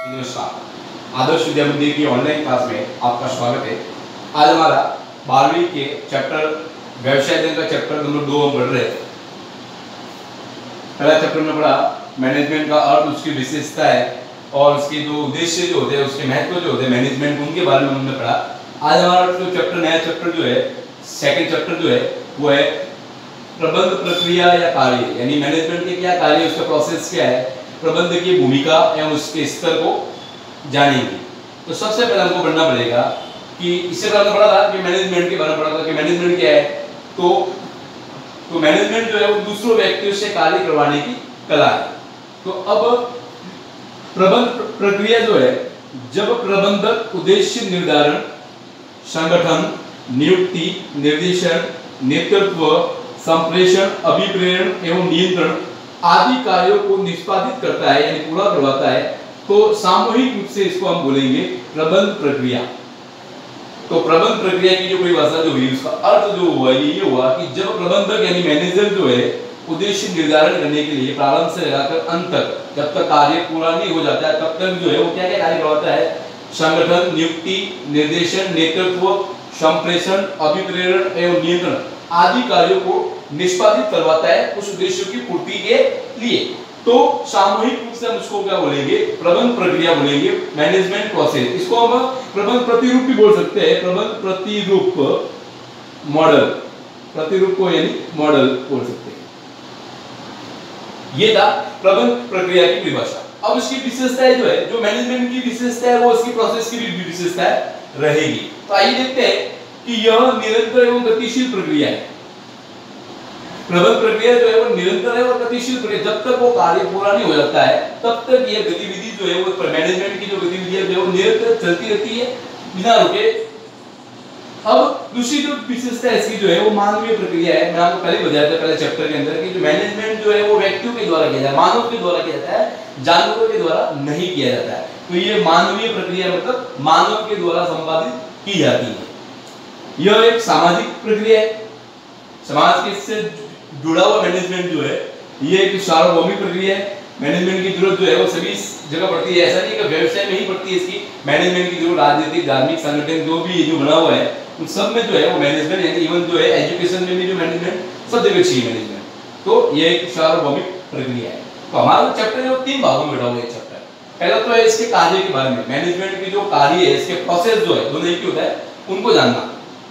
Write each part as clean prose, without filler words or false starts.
नमस्कार। आदर्श विद्या मंदिर की ऑनलाइन क्लास में आपका स्वागत है। आज हमारा 12वीं के चैप्टर व्यवसाय अध्ययन का चैप्टर नंबर 2 हम पढ़ रहे हैं। पहला चैप्टर में पढ़ा मैनेजमेंट का अर्थ, उसकी विशेषता है और उसके जो उद्देश्य जो होते हैं, उसके महत्व जो होते हैं मैनेजमेंट, उनके बारे में हमने पढ़ा। आज हमारा जो चैप्टर, नया चैप्टर जो है, सेकंड चैप्टर जो है वो है प्रबंध प्रक्रिया या कार्य, यानी मैनेजमेंट के क्या कार्य, उसका प्रोसेस क्या है, प्रबंध की भूमिका एवं उसके स्तर को जानेंगे। तो सबसे पहले हमको पढ़ना पड़ेगा कि इससे पहले पढ़ा था कि मैनेजमेंट के बारे में पढ़ा था कि मैनेजमेंट क्या है। तो मैनेजमेंट जो है वो दूसरों व्यक्तियों से कार्य करवाने की कला है। तो अब प्रबंध प्रक्रिया जो है, जब प्रबंधक उद्देश्य निर्धारण, संगठन, नियुक्ति, निर्देशन, नेतृत्व, संप्रेषण, अभिप्रेरण एवं नियंत्रण आदि कार्यों को निष्पादित करता है यानी पूरा करवाता है, तो सामूहिक रूप से इसको हम बोलेंगे प्रबंध प्रक्रिया। तो प्रबंध प्रक्रिया की जो परिभाषा जो हुई, उसका अर्थ जो हुआ ये हुआ कि जब प्रबंधक यानी मैनेजर जो है उद्देश्य निर्धारण करने के लिए प्रारंभ से लेकर अंत तक, जब तक कार्य पूरा नहीं हो जाता है तब तक जो है वो क्या क्या कार्य करवाता है, संगठन, नियुक्ति, निर्देशन, नेतृत्व, संप्रेषण, अभिप्रेरण एवं नियंत्रण आदि कार्यों को निष्पादित करवाता है उस उद्देश्य की पूर्ति के लिए। तो सामूहिक रूप से हम उसको क्या बोलेंगे, प्रबंध प्रक्रिया बोलेंगे, मैनेजमेंट प्रोसेस। इसको हम प्रबंध प्रतिरूप भी बोल सकते हैं, प्रबंध प्रतिरूप मॉडल, प्रतिरूप को यानी मॉडल बोल सकते हैं। ये था प्रबंध प्रक्रिया की परिभाषा। अब उसकी विशेषताएं जो है, जो मैनेजमेंट की विशेषता है वो उसकी प्रोसेस की भी विशेषता रहेगी। तो आइए देखते हैं कि यह निरंतर एवं गतिशील प्रक्रिया है। प्रबंध प्रक्रिया जो है वो निरंतर है और गतिशील प्रक्रिया, जब तक वो कार्य पूरा नहीं हो जाता है तब तक ये गतिविधि जो है वो मैनेजमेंट की जो गतिविधि है वो निरंतर चलती रहती है बिना रुके। अब दूसरी जो विशेषता इसकी जो है वो मानवीय प्रक्रिया है। मैं आपको पहले बताया था पहले चैप्टर के अंदर कि जो मैनेजमेंट जो है वो व्यक्तियों के द्वारा किया जाता है, मानव के द्वारा किया जाता है, जानवरों के द्वारा नहीं किया जाता है। तो ये मानवीय प्रक्रिया मतलब मानव के द्वारा संपादित की जाती है। यह एक सामाजिक प्रक्रिया है, समाज के से जुड़ा हुआ मैनेजमेंट जो है ये एक सार्वभौमिक प्रक्रिया है। मैनेजमेंट की जरूरत जो है वो सभी जगह पड़ती है, ऐसा नहीं कि व्यवसाय में ही पड़ती है इसकी मैनेजमेंट की जरूरत। राजनीतिक, धार्मिक संगठन जो भी जो बना हुआ है उन सब में जो है वो मैनेजमेंट, यानी इवन जो है एजुकेशन में भी जो मैनेजमेंट सब जगह चाहिए मैनेजमेंट। तो ये एक सार्वभौमिक प्रक्रिया है। तो हमारा चैप्टर है वो 3 भागों में बटा हुआ है चैप्टर। पहला तो है इसके कार्य के बारे में, मैनेजमेंट की जो कार्य है, इसके प्रोसेस जो है दोनों एक ही होता है, उनको जानना।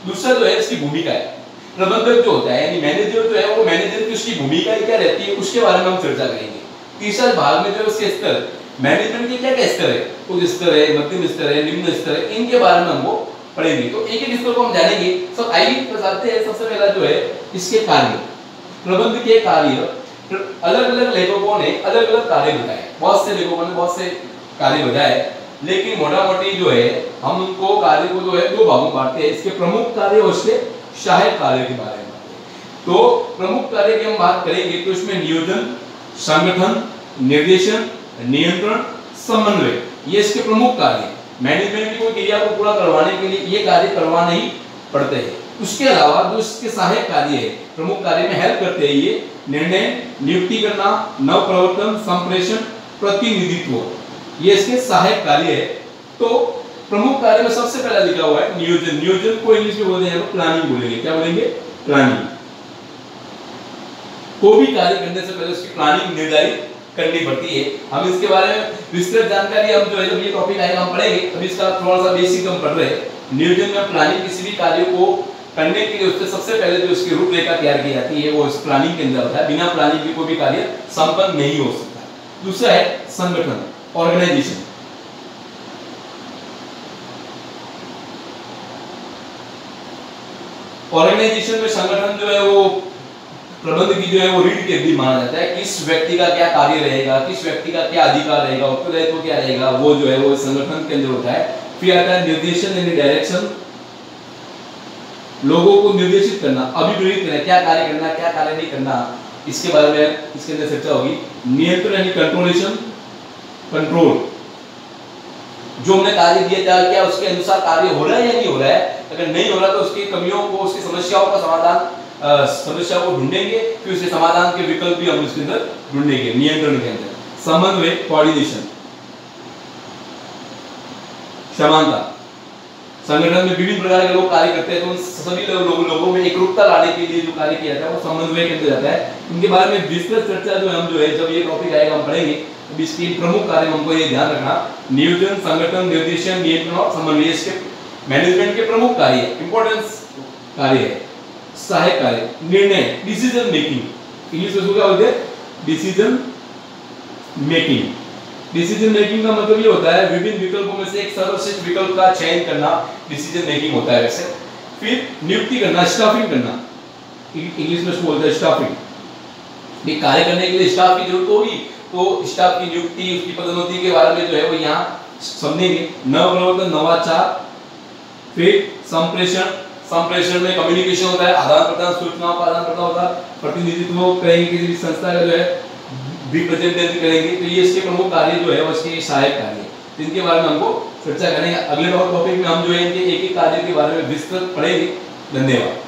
दूसरा जो है इसकी भूमिका है, प्रबंधक जो होता है यानी मैनेजर जो है वो मैनेजर की उसकी भूमिका क्या रहती है उसके बारे में हम चर्चा करेंगे। तीसरा भाग में जो है उसके स्तर, मैनेजमेंट के क्या क्या स्तर है, उच्च स्तर है, मध्यम स्तर है, निम्न स्तर है, इनके बारे में हमको पढ़ेंगे। तो एक एक स्तर को हम जानेंगे। सब आइए बताते हैं। सबसे पहला जो है इसके कार्य, प्रबंध के कार्य। अलग अलग लेखकों ने अलग अलग कार्य बताए, बहुत से लेखकों ने बहुत से कार्य बताए, लेकिन मोटा मोटी जो है हम उनको कार्य को जो है 2 भागों में बांटते हैं, इसके प्रमुख कार्य और इसके सहायक कार्य के बारे में। तो प्रमुख कार्य की हम बात करेंगे तो इसमें नियोजन, संगठन, निर्देशन, नियंत्रण, समन्वय, ये इसके प्रमुख कार्य। मैनेजमेंट की कोई क्रिया को पूरा करवाने के लिए ये कार्य करवाने ही पड़ते हैं। उसके अलावा जो इसके सहायक कार्य है, प्रमुख कार्य में हेल्प करते हैं, ये निर्णय, नियुक्ति करना, नव प्रवर्तन, संप्रेषण, प्रतिनिधित्व, ये इसके सहायक कार्य है। तो प्रमुख कार्य में सबसे पहला लिखा हुआ है नियोजन। नियोजन को इंग्लिश में बोलते हैं प्लानिंग बोलेंगे। क्या बोलेंगे? प्लानिंग। कोई भी कार्य करने से पहले उसकी प्लानिंग निर्धारित करनी पड़ती है। हम इसके बारे में विस्तृत जानकारी हम जो है जब ये टॉपिक आएगा हम पढ़ेंगे। अभी इसका थोड़ा सा बेसिक हम पढ़ रहे हैं। नियोजन में प्लानिंग किसी भी कार्य को करने के लिए उससे सबसे पहले जो उसकी रूपरेखा तैयार की जाती है वो इस प्लानिंग के अंदर होता है। बिना प्लानिंग के कोई भी कार्य संपन्न नहीं हो सकता। दूसरा है संगठन, ऑर्गेनाइजेशन। ऑर्गेनाइजेशन में संगठन जो है वो प्रबंध की जो है वो रीढ़ की हड्डी माना जाता है। किस व्यक्ति का क्या कार्य रहेगा, किस व्यक्ति का क्या अधिकार रहेगा, उत्तरदायित्व क्या रहेगा, वो जो है वो संगठन के अंदर होता है। फिर आता है निर्देशन यानी डायरेक्शन, लोगों को निर्देशित करना, अभिप्रेरित करना, क्या कार्य करना, क्या कार्य नहीं करना, इसके बारे में इसके अंदर चर्चा होगी। नियंत्रण यानी कंट्रोलेशन, कंट्रोल, जो हमने कार्य दिया था क्या उसके अनुसार कार्य हो रहा है या नहीं हो रहा है। अगर नहीं हो रहा तो उसकी कमियों को, उसकी समस्याओं का समाधान, समस्या को ढूंढेंगे, फिर उसके समाधान के विकल्प भी हम उसके अंदर ढूंढेंगे। नियंत्रण के अंदर समन्वय, कोऑर्डिनेशन, समानता, संगठन में विभिन्न प्रकार के लोग कार्य करते हैं तो उन सभी लोगों में एकरूपता लाने के लिए जो कार्य किया जाता है वो समन्वय के अंदर जाता है। इनके बारे में विस्तृत चर्चा जो हम जो है जब ये टॉपिक आएगा हम पढ़ेंगे, तो इसके प्रमुख कार्य हमको ये ध्यान रखना, नियोजन, संगठन, निर्देशन, नियंत्रण और समन्वय के मैनेजमेंट के प्रमुख कार्य, इंपॉर्टेंस कार्य है, सहायक कार्य, निर्णय, डिसीजन मेकिंग, इंग्लिश में क्या बोलते हैं, डिसीजन मेकिंग। डिसीजन मेकिंग का मतलब ये होता है विभिन्न विकल्पों में से एक सर्वश्रेष्ठ विकल्प का चयन करना, डिसीजन मेकिंग होता है वैसे। फिर नियुक्ति करना, स्टाफिंग करना, इंग्लिश में उसको बोलते हैं स्टाफिंग। ये कार्य करने के लिए स्टाफ की जरूरत होगी तो स्टाफ की नियुक्ति, उसकी पदोन्नति के बारे में जो है वो यहाँ समझेंगे। नवप्रवर्तन, नवाचार, फिर संप्रेषण, संप्रेषण में कम्युनिकेशन होता है, आदान प्रदान, सूचनाओं का आदान प्रदान होता है, प्रतिनिधित्व करेंगे किसी भी संस्था का जो है रिप्रेजेंटेटिव करेंगे, तो ये इसके प्रमुख कार्य जो है वो इसके सहायक कार्य है, जिनके बारे में हमको चर्चा करेंगे। अगले टॉपिक में हम जो है इनके एक एक कार्य के बारे में विस्तृत पढ़ेंगे। धन्यवाद।